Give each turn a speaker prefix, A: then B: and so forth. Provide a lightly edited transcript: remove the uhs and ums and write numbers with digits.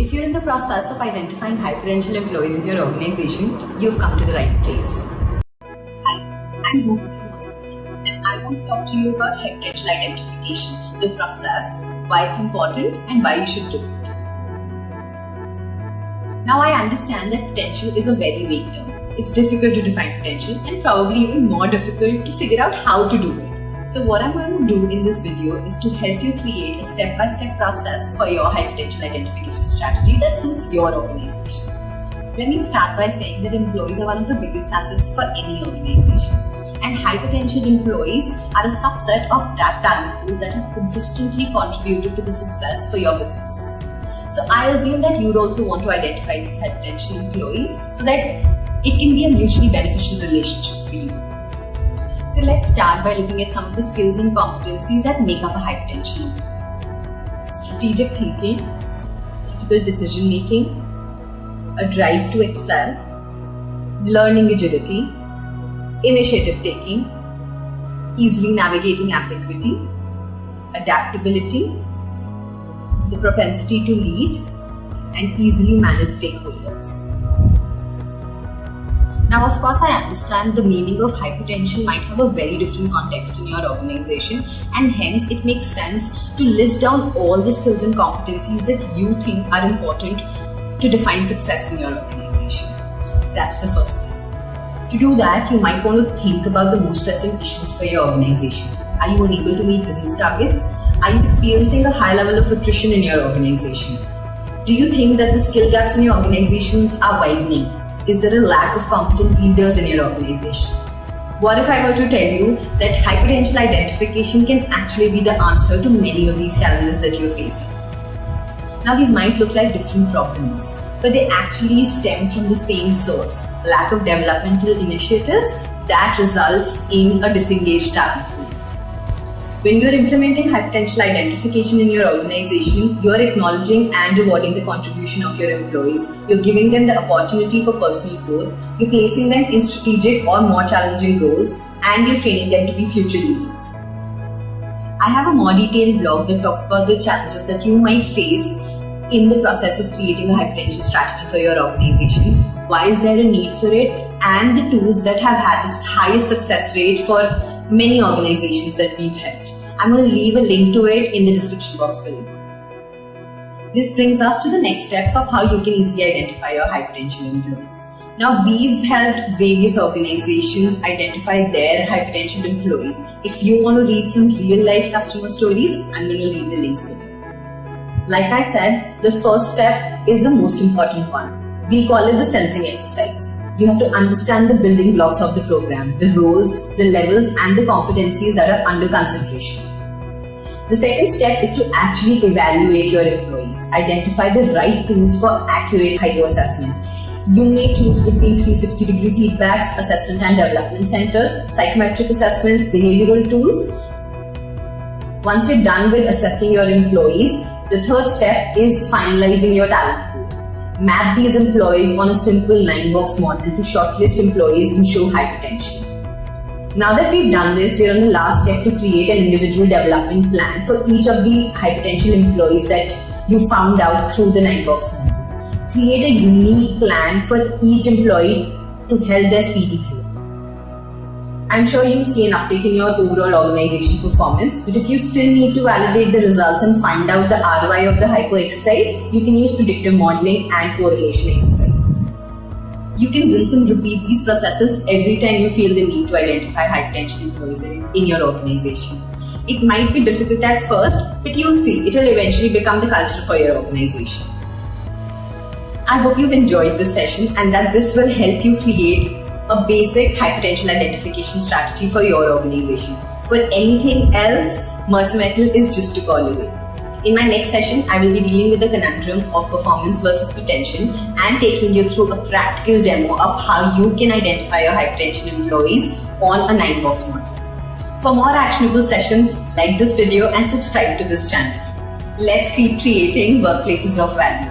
A: If you're in the process of identifying high potential employees in your organization, you've come to the right place. Hi, I'm Mercer, and I want to talk to you about high potential identification, the process, why it's important, and why you should do it. Now, I understand that potential is a very vague term. It's difficult to define potential and probably even more difficult to figure out how to do it. So what I'm going to do in this video is to help you create a step-by-step process for your high potential identification strategy that suits your organization. Let me start by saying that employees are one of the biggest assets for any organization. And high potential employees are a subset of that talent pool that have consistently contributed to the success for your business. So I assume that you'd also want to identify these high potential employees so that it can be a mutually beneficial relationship for you. So let's start by looking at some of the skills and competencies that make up a high potential employee. Strategic thinking, critical decision making, a drive to excel, learning agility, initiative taking, easily navigating ambiguity, adaptability, the propensity to lead, and easily manage stakeholders. Now, of course, I understand the meaning of high potential might have a very different context in your organization, and hence it makes sense to list down all the skills and competencies that you think are important to define success in your organization. That's the first step. To do that, you might want to think about the most pressing issues for your organization. Are you unable to meet business targets? Are you experiencing a high level of attrition in your organization? Do you think that the skill gaps in your organizations are widening? Is there a lack of competent leaders in your organization? What if I were to tell you that high potential identification can actually be the answer to many of these challenges that you're facing? Now, these might look like different problems, but they actually stem from the same source: lack of developmental initiatives that results in a disengaged talent pool. When you're implementing high potential identification in your organization, you're acknowledging and rewarding the contribution of your employees. You're giving them the opportunity for personal growth. You're placing them in strategic or more challenging roles, and you're training them to be future leaders. I have a more detailed blog that talks about the challenges that you might face in the process of creating a high potential strategy for your organization. Why is there a need for it? And the tools that have had the highest success rate for many organizations that we've helped. I'm going to leave a link to it in the description box below. This brings us to the next steps of how you can easily identify your high potential employees. Now, we've helped various organizations identify their high potential employees. If you want to read some real life customer stories, I'm going to leave the links below. Like I said, the first step is the most important one. We call it the sensing exercise. You have to understand the building blocks of the program, the roles, the levels, and the competencies that are under consideration. The second step is to actually evaluate your employees. Identify the right tools for accurate hypo assessment. You may choose between 360-degree feedbacks, assessment and development centers, psychometric assessments, behavioral tools. Once you're done with assessing your employees, the third step is finalizing your talent pool. Map these employees on a simple 9-box model to shortlist employees who show high potential. Now that we've done this, we're on the last step to create an individual development plan for each of the high potential employees that you found out through the 9-box model. Create a unique plan for each employee to help their speedy growth. I'm sure you'll see an uptick in your overall organization performance, but if you still need to validate the results and find out the ROI of the hypo exercise, you can use predictive modeling and correlation exercises. You can rinse and repeat these processes every time you feel the need to identify high potential employees in your organization. It might be difficult at first, but you'll see it will eventually become the culture for your organization. I hope you've enjoyed this session and that this will help you create a basic high potential identification strategy for your organization. For anything else, Mercer Mettl is just a call away. In my next session, I will be dealing with the conundrum of performance versus potential and taking you through a practical demo of how you can identify your high potential employees on a 9-box model. For more actionable sessions, like this video and subscribe to this channel. Let's keep creating workplaces of value.